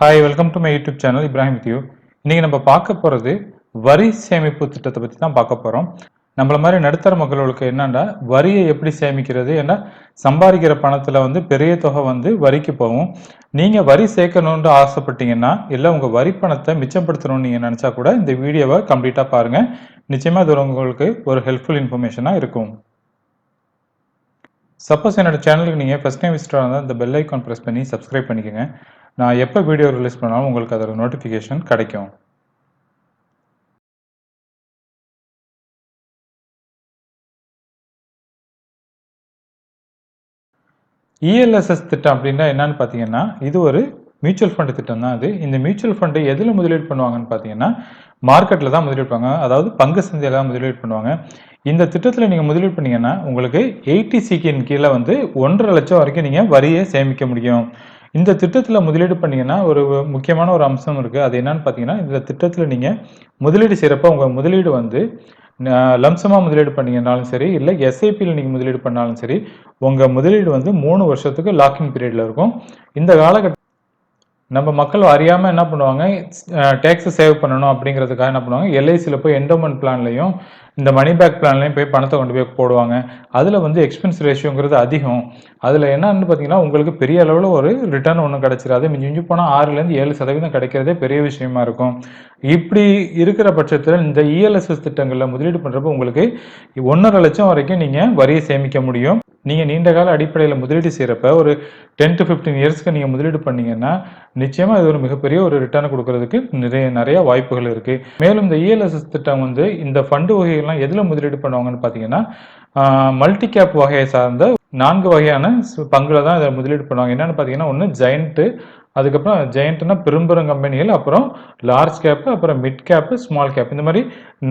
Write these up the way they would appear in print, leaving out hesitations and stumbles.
Hi, welcome to my YouTube channel Ibrahim with you. இன்னைக்கு நம்ம பார்க்க போகிறது வரி சேமிப்பு திட்டத்தை பற்றி தான் பார்க்க போகிறோம். நம்மள மாதிரி நடுத்தர மக்களுக்கு என்னன்னா வரியை எப்படி சேமிக்கிறது, ஏன்னா சம்பாதிக்கிற பணத்தில் பெரிய தொகை வரிக்கு போகும். நீங்கள் வரி சேர்க்கணுன்னு ஆசைப்பட்டீங்கன்னா இல்லை உங்கள் வரி பணத்தை மிச்சப்படுத்தணும்னு நீங்கள் நினச்சா கூட இந்த வீடியோவை கம்ப்ளீட்டாக பாருங்கள். நிச்சயமாக இது உங்களுக்கு ஒரு ஹெல்ப்ஃபுல் இன்ஃபர்மேஷனாக இருக்கும். சப்போஸ் என்னோட சேனலுக்கு நீங்கள் ஃபஸ்ட் டைம் விசிட்டராக இருந்தால் இந்த பெல் ஐக்கான் ப்ரெஸ் பண்ணி சப்ஸ்கிரைப் பண்ணிக்கோங்க. நான் எப்போ வீடியோ ரிலீஸ் பண்ணாலும் உங்களுக்கு அதோட நோட்டிஃபிகேஷன் கிடைக்கும். இஎல்எஸ்எஸ் திட்டம் அப்படின்னா என்னன்னு பார்த்தீங்கன்னா, இது ஒரு மியூச்சுவல் ஃபண்ட் திட்டம் தான் அது. இந்த மியூச்சுவல் ஃபண்டு எதில் முதலீடு பண்ணுவாங்கன்னு பார்த்தீங்கன்னா, மார்க்கெட்டில் தான் முதலீடு பண்ணுவாங்க. அதாவது பங்கு சந்தையில் தான் முதலீடு பண்ணுவாங்க. இந்த திட்டத்தில் நீங்கள் முதலீடு பண்ணீங்கன்னா உங்களுக்கு 80 கீழே 1,50,000 லட்சம் வரைக்கும் நீங்கள் வரியை சேமிக்க முடியும். இந்த திட்டத்தில் முதலீடு பண்ணீங்கன்னா ஒரு முக்கியமான ஒரு அம்சம் இருக்குது. அது என்னன்னு பார்த்தீங்கன்னா, இந்த திட்டத்தில் நீங்கள் முதலீடு செய்கிறப்ப உங்கள் முதலீடு லம்சமாக முதலீடு பண்ணீங்கன்னாலும் சரி, இல்லை எஸ்ஐபியில் நீங்கள் முதலீடு பண்ணாலும் சரி, உங்கள் முதலீடு 3 வருஷத்துக்கு லாக்கிங் பீரியடில் இருக்கும். இந்த காலகட்டம் நம்ம மக்கள் அறியாமல் என்ன பண்ணுவாங்க, டேக்ஸை சேவ் பண்ணணும் அப்படிங்கிறதுக்காக என்ன பண்ணுவாங்க, எல்ஐசியில் போய் என்டோமெண்ட் பிளான்லையும் இந்த மணி பேக் பிளான்லையும் போய் பணத்தை கொண்டு போய் போடுவாங்க. அதில் எக்ஸ்பென்ஸ் ரேஷியோங்கிறது அதிகம். அதில் என்னன்னு பார்த்தீங்கன்னா உங்களுக்கு பெரிய அளவில் ஒரு ரிட்டர்ன் ஒன்றும் கிடைச்சிடாது. மிஞ்சி போனால் 6-7% கிடைக்கிறதே பெரிய விஷயமா இருக்கும். இப்படி இருக்கிற பட்சத்தில் இந்த இஎல்எஸ்எஸ் திட்டங்களில் முதலீடு பண்ணுறப்போ உங்களுக்கு 1,50,000 லட்சம் வரைக்கும் நீங்கள் வரியை சேமிக்க முடியும். நீங்கள் நீண்ட கால அடிப்படையில் முதலீடு செய்கிறப்ப ஒரு 10 to 15 இயர்ஸ்க்கு நீங்கள் முதலீடு பண்ணீங்கன்னா நிச்சயமாக இது ஒரு மிகப்பெரிய ஒரு ரிட்டர்ன் கொடுக்கறதுக்கு நிறைய வாய்ப்புகள் இருக்குது. மேலும் இந்த இஎல்எஸ்எஸ் திட்டம் இந்த ஃபண்டு வகைகள்லாம் எதில் முதலீடு பண்ணுவாங்கன்னு பார்த்தீங்கன்னா, மல்டி கேப் வகையை சார்ந்த 4 வகையான பங்குல தான் இதை முதலீடு பண்ணுவாங்க. என்னென்னு பார்த்தீங்கன்னா, ஒன்று ஜெயண்ட்டு, அதுக்கப்புறம் ஜெயண்ட்னா பெரும்பெரும் கம்பெனிகள், அப்புறம் லார்ஜ் கேப்பு, அப்புறம் மிட் கேப்பு, ஸ்மால் கேப், இந்த மாதிரி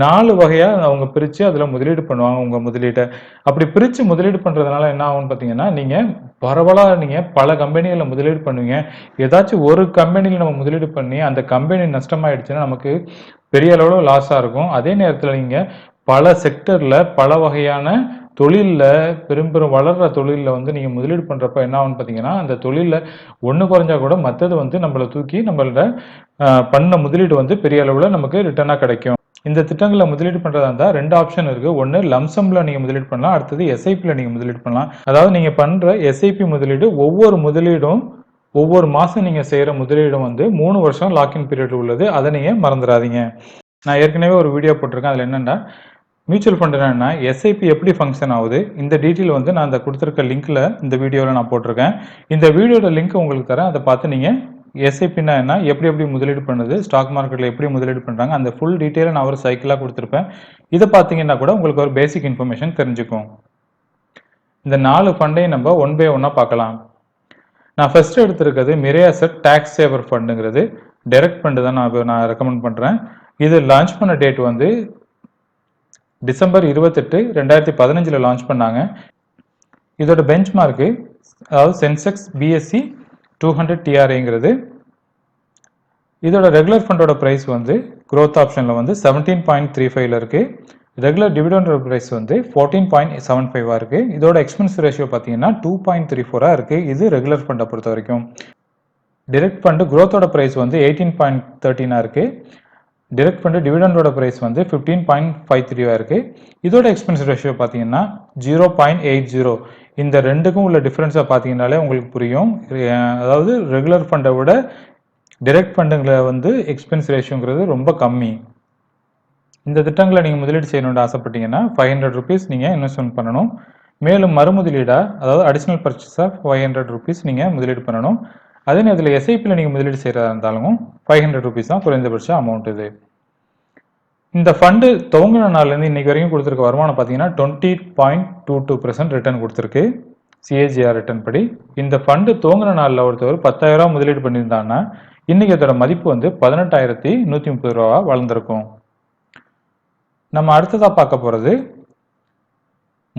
4 வகையாக அவங்க பிரித்து அதில் முதலீடு பண்ணுவாங்க உங்கள் முதலீட்டை. அப்படி பிரித்து முதலீடு பண்ணுறதுனால என்ன ஆகும்னு பார்த்தீங்கன்னா, நீங்கள் பரவலாக நீங்கள் பல கம்பெனிகளில் முதலீடு பண்ணுவீங்க. ஏதாச்சும் ஒரு கம்பெனியில் நம்ம முதலீடு பண்ணி அந்த கம்பெனி நஷ்டமாயிடுச்சுன்னா நமக்கு பெரிய அளவில் லாஸாக இருக்கும். அதே நேரத்தில் நீங்கள் பல செக்டரில் பல வகையான தொழிலில் பெரும் வளர்கிற தொழிலில் நீங்கள் முதலீடு பண்ணுறப்ப என்ன ஆகும்னு பார்த்தீங்கன்னா, அந்த தொழிலில் ஒன்று குறைஞ்சா கூட மற்றது நம்மளை தூக்கி நம்மளோட பண்ண முதலீடு பெரிய அளவில் நமக்கு ரிட்டர்னாக கிடைக்கும். இந்த திட்டங்களில் முதலீடு பண்ணுறதா இருந்தால் 2 ஆப்ஷன் இருக்குது. ஒன்று லம்சமில் நீங்கள் முதலீடு பண்ணலாம், அடுத்தது எஸ்ஐபியில் நீங்கள் முதலீடு பண்ணலாம். அதாவது நீங்கள் பண்ணுற எஸ்ஐபி முதலீடு ஒவ்வொரு முதலீடும் ஒவ்வொரு மாதம் நீங்கள் செய்கிற முதலீடும் 3 வருஷம் லாக்இன் பீரியட் உள்ளது. அதை நீங்கள் மறந்துடாதீங்க. நான் ஏற்கனவே ஒரு வீடியோ போட்டிருக்கேன். அதில் என்னென்னா மியூச்சுவல் ஃபண்ட் என்னென்னா எஸ்ஐபி எப்படி ஃபங்க்ஷன் ஆகுது, இந்த டீட்டெயில் நான் அந்த கொடுத்துருக்க லிங்க்கில் இந்த வீடியோவில் நான் போட்டிருக்கேன். இந்த வீடியோட லிங்க் உங்களுக்கு தரேன். அதை பார்த்து நீங்கள் எஸ்ஐபின்னா என்ன, எப்படி முதலீடு பண்ணுது, ஸ்டாக் மார்க்கெட்டில் எப்படி முதலீடு பண்ணுறாங்க, அந்த ஃபுல் டீட்டெயிலை நான் ஒரு சைக்கிளாக கொடுத்துருப்பேன். இதை பார்த்தீங்கன்னா கூட உங்களுக்கு ஒரு பேசிக் இன்ஃபர்மேஷன் தெரிஞ்சுக்கும். இந்த 4 ஃபண்டையும் நம்ம 1 by 1 பார்க்கலாம். நான் ஃபர்ஸ்ட் எடுத்திருக்கிறது மிரேஅசெட் டேக்ஸ் சேவர் ஃபண்டுங்கிறது டைரக்ட் ஃபண்டு தான் நான் ரெக்கமெண்ட் பண்ணுறேன். இது லான்ச் பண்ண டேட் டிசம்பர் 28, 2015 லான்ச் பண்ணாங்க. இதோட பெஞ்ச் மார்க்கு அதாவது சென்செக்ஸ் பிஎஸ்சி 200 TRAங்கிறது. இதோட ரெகுலர் ஃபண்டோட ப்ரைஸ் க்ரோத் ஆப்ஷனில் 17.35 இருக்கு. ரெகுலர் டிவிடெண்டோட ப்ரைஸ் 14.75 இருக்கு. இதோட எக்ஸ்பென்ஸ் ரேஷியோ பார்த்தீங்கன்னா 2.34 இருக்கு. இது ரெகுலர் ஃபண்டை பொறுத்த வரைக்கும். டிரெக்ட் ஃபண்டு க்ரோத்தோட ப்ரைஸ் 18.13 இருக்கு. டிரெக்ட் ஃபண்டு டிவிடெண்டோட ப்ரைஸ் 15.53 இருக்கு. இதோட எக்ஸ்பென்ஸ் ரேஷியோ பார்த்தீங்கன்னா 0.80. இந்த ரெண்டுக்கும் உள்ள டிஃப்ரென்ஸை பார்த்தீங்கன்னாலே உங்களுக்கு புரியும். அதாவது ரெகுலர் ஃபண்டை விட டிரெக்ட் ஃபண்டுங்களை எக்ஸ்பென்ஸ் ரேஷியோங்கிறது ரொம்ப கம்மி. இந்த திட்டங்களை நீங்கள் முதலீடு செய்யணும்னு ஆசைப்பட்டீங்கன்னா 500 rupees நீங்கள் இன்வெஸ்ட்மெண்ட் பண்ணணும். மேலும் மறுமுதலீடாக அதாவது அடிஷ்னல் பர்ச்சேஸாக 500 rupees நீங்கள் முதலீடு பண்ணணும். அதே நேரத்தில் எஸ்ஐபியில் நீங்கள் முதலீடு செய்கிறதா இருந்தாலும் 500 rupees தான் குறைந்தபட்ச அமௌண்ட். இது இந்த ஃபண்டு துவங்கின நாள்லேருந்து இன்னைக்கு வரைக்கும் கொடுத்துருக்க வருமானம் பார்த்தீங்கன்னா 20.22% ரிட்டர்ன் கொடுத்துருக்கு சிஏஜிஆர் ரிட்டர்ன் படி. இந்த ஃபண்டு துவங்கின நாளில் ஒருத்தவர் 10,000 முதலீடு பண்ணியிருந்தாங்கன்னா இன்னைக்கு அதோட மதிப்பு 18,130 ரூபா வளர்ந்துருக்கும். நம்ம அடுத்ததாக பார்க்க போகிறது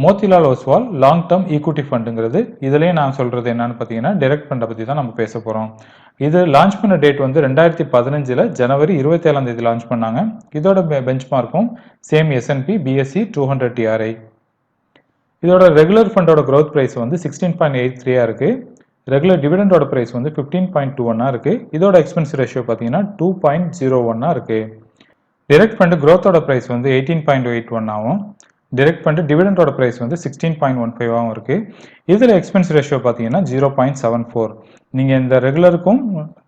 Motilal Oswal long term equity ஃபண்டுங்கிறது. இதுலேயே நான் சொல்கிறது என்னன்னு பார்த்தீங்கன்னா டைரக்ட் ஃபண்டை பற்றி தான் நம்ம பேச போகிறோம். இது லான்ச் பண்ண டேட் 2015 ஜனவரி 27 லான்ச் பண்ணாங்க. இதோட பெஞ்ச் மார்க்கும் சேம் S&P BSE 200 TRA. இதோட ரெகுலர் ஃபண்டோட க்ரோத் ப்ரைஸ் 16.83 இருக்கு. ரெகுலர் டிவிடெண்டோட பிரைஸ் வந்து 15.21 இருக்கு. இதோட எக்ஸ்பென்ஸ் ரேஷியோ பார்த்தீங்கன்னா 2.01 இருக்கு. டைரக்ட் ஃபண்ட் growthோட பிரைஸ் வந்து 18.81 ஆகும். டைரக்ட் ஃபண்ட் டிவிடெண்டோட பிரைஸ் வந்து 16.15 ஆகும் இருக்கு. இதில் எக்ஸ்பென்ஸ் ரேஷியோ பார்த்தீங்கன்னா 0.74. நீங்கள் இந்த ரெகுலருக்கும்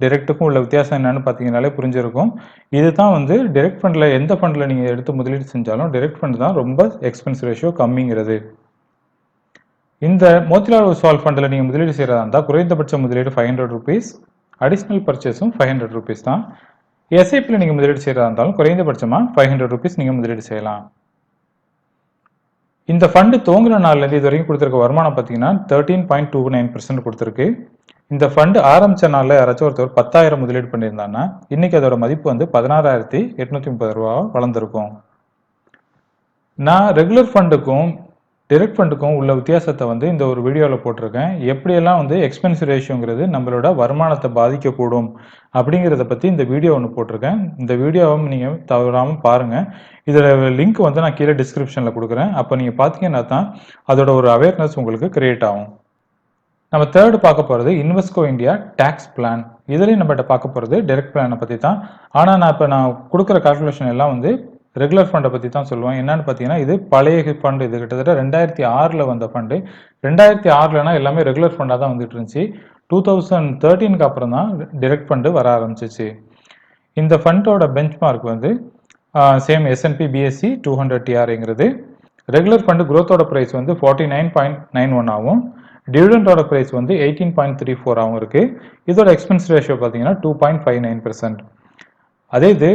டைரக்ட்டுக்கும் உள்ள வித்தியாசம் என்னன்னு பார்த்தீங்கன்னாலே புரிஞ்சிருக்கும். இதுதான் வந்து டைரக்ட் ஃபண்டில் எந்த ஃபண்டில் நீங்கள் எடுத்து முதலீடு செஞ்சாலும் டைரக்ட் ஃபண்ட் தான் ரொம்ப எக்ஸ்பென்ஸ் ரேஷியோ கம்மிங்கிறது. இந்த மோத்திலால் ஒஸ்வால் ஃபண்டில் நீங்கள் முதலீடு செய்கிறதா இருந்தால் குறைந்தபட்ச முதலீடு ₹500, அடிஷ்னல் பர்ச்சேஸும் ₹500 தான். எஸ்ஐபியில் நீங்கள் முதலீடு செய்கிறதா இருந்தாலும் குறைந்தபட்சமாக ₹500 நீங்கள் முதலீடு செய்யலாம். இந்த ஃபண்டு துவங்குற நாள்லேருந்து இது வரைக்கும் கொடுத்துருக்க வருமானம் பார்த்தீங்கன்னா 13.29% கொடுத்துருக்கு. இந்த ஃபண்டு ஆரம்பித்த நாளில் யாராச்சும் ஒருத்தர் 10,000 முதலீடு பண்ணியிருந்தாங்கன்னா இன்னைக்கு அதோட மதிப்பு வந்து ₹16,830 வளர்ந்துருக்கும். நான் ரெகுலர் ஃபண்டுக்கும் டைரக்ட் ஃபண்டுக்கும் உள்ள வித்தியாசத்தை வந்து இந்த ஒரு வீடியோவில் போட்டிருக்கேன். எப்படியெல்லாம் வந்து எக்ஸ்பென்ஸ் ரேஷியோங்கிறது நம்மளோட வருமானத்தை பாதிக்கக்கூடும் அப்படிங்கிறத பற்றி இந்த வீடியோ ஒன்று போட்டிருக்கேன். இந்த வீடியோவை நீங்கள் தவறாமல் பாருங்கள். இதில் லிங்க் வந்து நான் கீழே டிஸ்கிரிப்ஷனில் கொடுக்குறேன். அப்போ நீங்கள் பார்த்தீங்கன்னா தான் அதோட ஒரு அவேர்னஸ் உங்களுக்கு கிரியேட் ஆகும். நம்ம தேர்டு பார்க்க போகிறது இன்வெஸ்ட்கோ இந்தியா டேக்ஸ் பிளான். இதுலேயும் நம்மகிட்ட பார்க்க போகிறது டைரக்ட் பிளானை பற்றி தான். ஆனால் நான் கொடுக்குற கால்குலேஷன் எல்லாம் வந்து ரெகுலர் ஃபண்டை பற்றி தான் சொல்லுவேன். என்னன்னு பார்த்தீங்கன்னா இது பழைய ஃபண்டு. இது கிட்டத்தட்ட 2006 வந்த ஃபண்டு. 2006 எல்லாமே ரெகுலர் ஃபண்டாக தான் வந்துட்டு இருந்துச்சு. 2013 அப்புறம் தான் டைரக்ட் ஃபண்டு வர ஆரம்பிச்சிச்சு. இந்த ஃபண்டோட பெஞ்ச் மார்க் வந்து சேம் S&P BSE 200 TRங்கிறது. ரெகுலர் ஃபண்டு growthோட ப்ரைஸ் வந்து 49.91 ஆகும். டிவிடெண்டோட ப்ரைஸ் வந்து 18.34 ஆகும் இருக்கு. இதோட எக்ஸ்பென்ஸ் ரேஷியோ பார்த்தீங்கன்னா 2.59%. அதே இது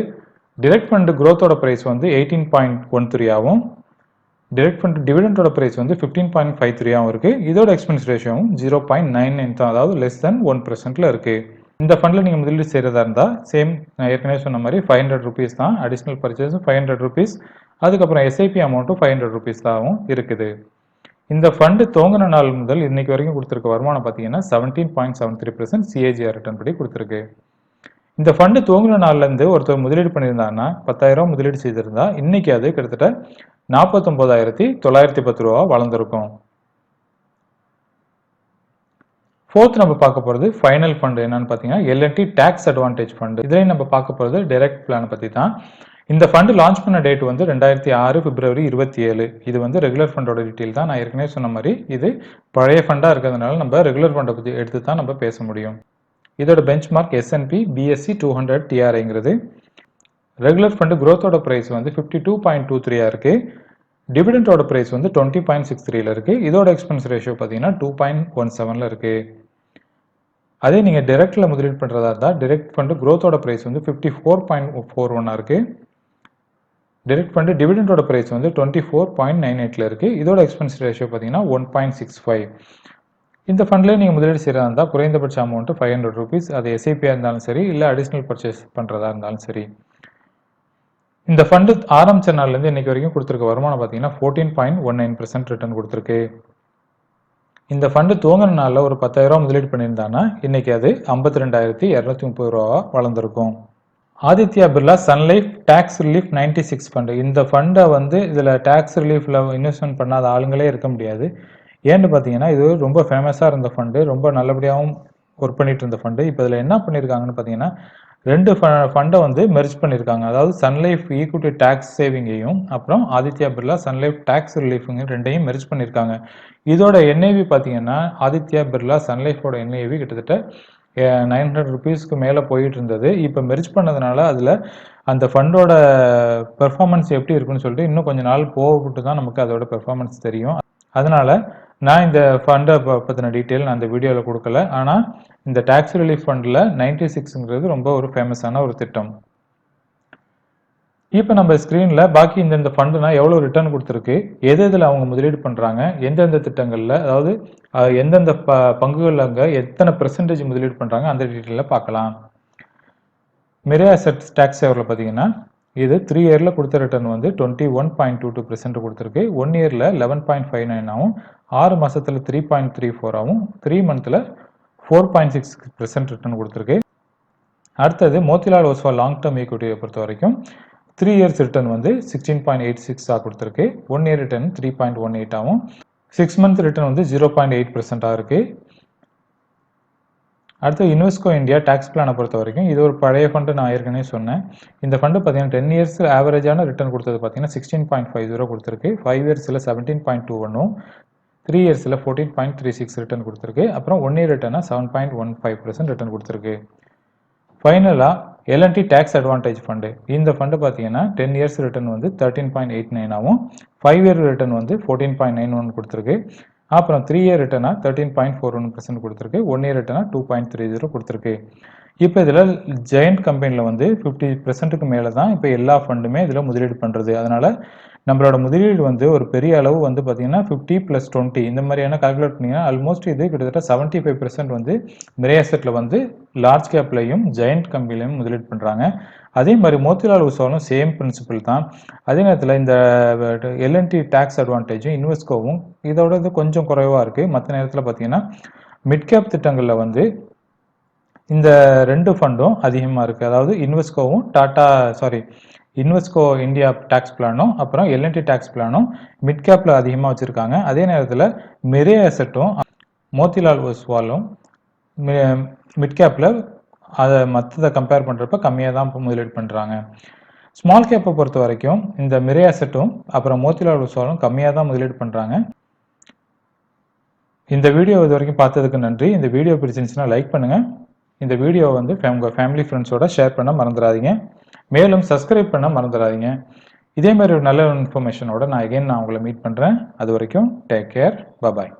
டைரக்ட் ஃபண்ட் growthோட பிரைஸ் வந்து 18.13 ஆகும். டைரக்ட் ஃபண்ட் டிவிடெண்டோட பிரைஸ் வந்து 15.53 ஆகும் இருக்கு. இதோட எக்ஸ்பென்ஸ் ரேஷியோவும் 0.99 தான், அதாவது லெஸ் தென் 1%ல இருக்கு. இந்த ஃபண்டில் நீங்கள் முதலீடு செய்கிறதா இருந்தால் சேம் நான் ஏற்கனவே சொன்ன மாதிரி ₹500 தான். அடிஷ்னல் பர்ச்சேஸும் ₹500. அதுக்கப்புறம் எஸ்ஐபி அமௌண்ட்டும் ₹500 தான் இருக்குது. இந்த ஃபண்டு துவங்கின நாள் முதல் இன்னைக்கு வரைக்கும் கொடுத்துருக்க வருமானம் பார்த்தீங்கன்னா 17.73% CAGR ரிட்டர்ன் படி கொடுத்துருக்கு. இந்த ஃபண்டு துவங்கின நாள்லேருந்து ஒருத்தர் முதலீடு பண்ணியிருந்தாங்கன்னா ₹10,000 முதலீடு செய்திருந்தா இன்னைக்கு அது கிட்டத்தட்ட ₹49,910 வளர்ந்துருக்கும். ஃபோர்த் நம்ம பார்க்க போகிறது ஃபைனல் ஃபண்டு என்னன்னு பார்த்தீங்கன்னா L&T டேக்ஸ் அட்வான்டேஜ் ஃபண்டு. இதுலேயும் நம்ம பார்க்க போகிறது டைரக்ட் பிளானை பற்றி தான். இந்த ஃபண்டு லான்ச் பண்ண டேட் வந்து 2006 பிப்ரவரி 27. இது வந்து ரெகுலர் ஃபண்டோட டீட்டெயில் தான். நான் ஏற்கனவே சொன்ன மாதிரி இது பழைய ஃபண்டாக இருக்கிறதுனால நம்ம ரெகுலர் ஃபண்டை பற்றி எடுத்து தான் நம்ம பேச முடியும். இதோட பெஞ்ச் மார்க் S&P BSE 200 TRங்கிறது. ரெகுலர் ஃபண்டு growthோட பிரைஸ் வந்து 52.23 இருக்கு. டிவிடெண்டோட பிரைஸ் வந்து 20.63 இருக்கு. இதோட எக்ஸ்பென்ஸ் ரேஷியோ பார்த்தீங்கன்னா 2.17 இருக்கு. அதே நீங்கள் டைரக்ட்ல முதலீடு பண்ணுறதா இருந்தால் டைரக்ட் ஃபண்டு growthோட பிரைஸ் வந்து 54.41 இருக்கு. டைரக்ட் ஃபண்டு டிவிடெண்டோட பிரைஸ் வந்து 24.98 இருக்கு. இதோட எக்ஸ்பென்ஸ் ரேஷியோ பார்த்தீங்கன்னா 1.65. இந்த ஃபண்டில் நீங்கள் முதலீடு செய்கிறதா இருந்தால் குறைந்தபட்ச அமௌண்ட்டு ₹500. அது எஸ்ஐபியாக இருந்தாலும் சரி, இல்லை அடிஷ்னல் பர்ச்சேஸ் பண்ணுறதா இருந்தாலும் சரி. இந்த ஃபண்டு ஆரம்பித்த நாள்லேருந்து இன்னைக்கு வரைக்கும் கொடுத்துருக்க வருமானம் பார்த்தீங்கன்னா 14.19% ரிட்டர்ன் கொடுத்துருக்கு. இந்த ஃபண்டு துவங்கின நாளில் ஒரு ₹10,000 முதலீடு பண்ணியிருந்தாங்கன்னா இன்னைக்கு அது ₹52,230 வளர்ந்துருக்கும். Aditya Birla Sun Life tax relief 96 fund. இந்த ஃபண்டை வந்து இதில் டேக்ஸ் ரிலீஃபில் இன்வெஸ்ட்மெண்ட் பண்ணாத ஆளுங்களே இருக்க முடியாது. ஏன்னு பார்த்தீங்கன்னா இது ரொம்ப ஃபேமஸாக இருந்த ஃபண்டு, ரொம்ப நல்லபடியாகவும் ஒர்க் பண்ணிட்டு இருந்த ஃபண்டு. இப்போ இதில் என்ன பண்ணியிருக்காங்கன்னு பார்த்தீங்கன்னா 2 ஃபண்டை வந்து மெர்ஜ் பண்ணியிருக்காங்க. அதாவது சன்லைஃப் ஈக்விட்டி டேக்ஸ் சேவிங்கையும் அப்புறம் ஆதித்யா பிர்லா சன்லைஃப் டேக்ஸ் ரிலீஃபுங்க ரெண்டையும் மெர்ஜ் பண்ணியிருக்காங்க. இதோட NAV பார்த்தீங்கன்னா ஆதித்யா பிர்லா சன்லைஃபோட NAV கிட்டத்தட்ட ₹900 மேலே போயிட்டு இருந்தது. இப்போ மெர்ஜ் பண்ணதுனால அதில் அந்த ஃபண்டோட பெர்ஃபார்மன்ஸ் எப்படி இருக்குன்னு சொல்லிட்டு இன்னும் கொஞ்சம் நாள் போகப்பட்டு தான் நமக்கு அதோட பெர்ஃபார்மன்ஸ் தெரியும். அதனால நான் இந்த ஃபண்டை பற்றின டீட்டெயில் நான் இந்த வீடியோவில் கொடுக்கல. ஆனால் இந்த டேக்ஸ் ரிலீஃப் ஃபண்டில் 96ங்கிறது ரொம்ப ஒரு ஃபேமஸான ஒரு திட்டம். இப்போ நம்ம ஸ்க்ரீனில் பாக்கி இந்த ஃபண்டுனா எவ்வளோ ரிட்டர்ன் கொடுத்துருக்கு, எது எதில் அவங்க முதலீடு பண்ணுறாங்க, எந்தெந்த திட்டங்களில், அதாவது எந்தெந்த பங்குகளில் அங்கே எத்தனை பெர்சன்டேஜ் முதலீடு பண்ணுறாங்க அந்த டீட்டெயிலில் பார்க்கலாம். மிரே அசெட்ஸ் டேக்ஸ் சேவரில் பார்த்தீங்கன்னா இது 3 இயரில் கொடுத்த ரிட்டர்ன் வந்து 21.22% கொடுத்துருக்கு. 1 இயரில் 11.59 ஆகும், 6 மாதத்தில் 3.34 ஆகும், 3 மந்த்தில் 4.6% ரிட்டர்ன் கொடுத்துருக்கு. அடுத்தது மோத்திலால் ஒஸ்வால் லாங் டேர்ம் ஈக்விட்டியை பொறுத்த வரைக்கும் 3 இயர்ஸ் ரிட்டர்ன் வந்து 16.86 கொடுத்துருக்கு. 1 இயர் ரிட்டர்ன் 3.18 ஆகும், 6 மந்த் ரிட்டர்ன் வந்து 0.8% இருக்கு. அடுத்து இன்வெஸ்கோ இந்தியா டாக்ஸ் பிளானை பொறுத்த வரைக்கும் இது ஒரு பழைய ஃபண்டு. நான் ஏற்கனவே சொன்னேன். இந்த ஃபண்டு பார்த்தீங்கன்னா 10 இயர்ஸ் ஆவரேஜான ரிட்டர்ன் கொடுத்தது பார்த்தீங்கன்னா 16.50 கொடுத்துருக்கு. 5 இயர்ஸில் 17.21, 3 இயர்ஸில் 14.36 ரிட்டர்ன் கொடுத்துருக்கு. அப்புறம் 1 இயர் ரிட்டர்னா 7.15% ரிட்டர்ன் கொடுத்துருக்கு. ஃபைனலாக எல்என்டி டேக்ஸ் அட்வான்டேஜ் ஃபண்டு. இந்த ஃபண்டு பார்த்தீங்கன்னா 10 இயர்ஸ் ரிட்டர்ன் வந்து 13.89ஆகவும் 5 இயர் ரிட்டர்ன் வந்து 14.91 கொடுத்துருக்கு. அப்புறம் 3 இயர் ரிட்டர்னா 13.41% கொடுத்துருக்கு. 1 இயர் ரிட்டர்னா 2.30 கொடுத்துருக்கு. இப்போ இதில் ஜெயண்ட் கம்பெனியில் வந்து 50%க்கு மேலே தான் இப்போ எல்லா ஃபண்டுமே இதில் முதலீடு பண்ணுறது. அதனால் நம்மளோட முதலீடு வந்து ஒரு பெரிய அளவு வந்து பார்த்தீங்கன்னா 50 + 20 இந்த மாதிரியான கால்குலேட் பண்ணிங்கன்னா ஆல்மோஸ்ட் இது கிட்டத்தட்ட 75% வந்து மிரே அசெட்டில் வந்து லார்ஜ் கேப்லையும் ஜெயண்ட் கம்பெனிலையும் முதலீடு பண்ணுறாங்க. அதே மாதிரி மோத்திலால் ஒஸ்வாலும் சேம் பிரின்சிபிள் தான். அதே நேரத்தில் இந்த எல்என்டி டேக்ஸ் அட்வான்டேஜும் இன்வெஸ்கோவும் இதோட இது கொஞ்சம் குறைவாக இருக்குது. மற்ற நேரத்தில் பார்த்தீங்கன்னா மிட் கேப் திட்டங்களில் வந்து இந்த 2 ஃபண்டும் அதிகமாக இருக்குது. அதாவது இன்வெஸ்கோ இந்தியா டேக்ஸ் பிளானும் அப்புறம் எல்என்டி டேக்ஸ் பிளானும் மிட் கேப்பில் அதிகமாக வச்சுருக்காங்க. அதே நேரத்தில் மிரே அசெட்டும் மோத்திலால் ஒஸ்வாலும் மிட் கேப்பில் அதை மற்றதை கம்பேர் பண்ணுறப்ப கம்மியாக தான் முதலீடு பண்ணுறாங்க. ஸ்மால் கேப்பை பொறுத்த வரைக்கும் இந்த மிரே அசெட்டும் அப்புறம் மோத்திலால் ஒஸ்வாலும் கம்மியாக தான் முதலீடு பண்ணுறாங்க. இந்த வீடியோ இது வரைக்கும் பார்த்ததுக்கு நன்றி. இந்த வீடியோ பிடிச்சிருந்துச்சுன்னா லைக் பண்ணுங்கள். இந்த வீடியோ வந்து உங்கள் ஃபேமிலி ஃப்ரெண்ட்ஸோட ஷேர் பண்ண மறந்துடாதீங்க. மேலும் சப்ஸ்கிரைப் பண்ண மறந்துடாதீங்க. இதே மாதிரி ஒரு நல்ல இன்ஃபர்மேஷனோட நான் உங்களை மீட் பண்ணுறேன். அது வரைக்கும் டேக் கேர். பாய்.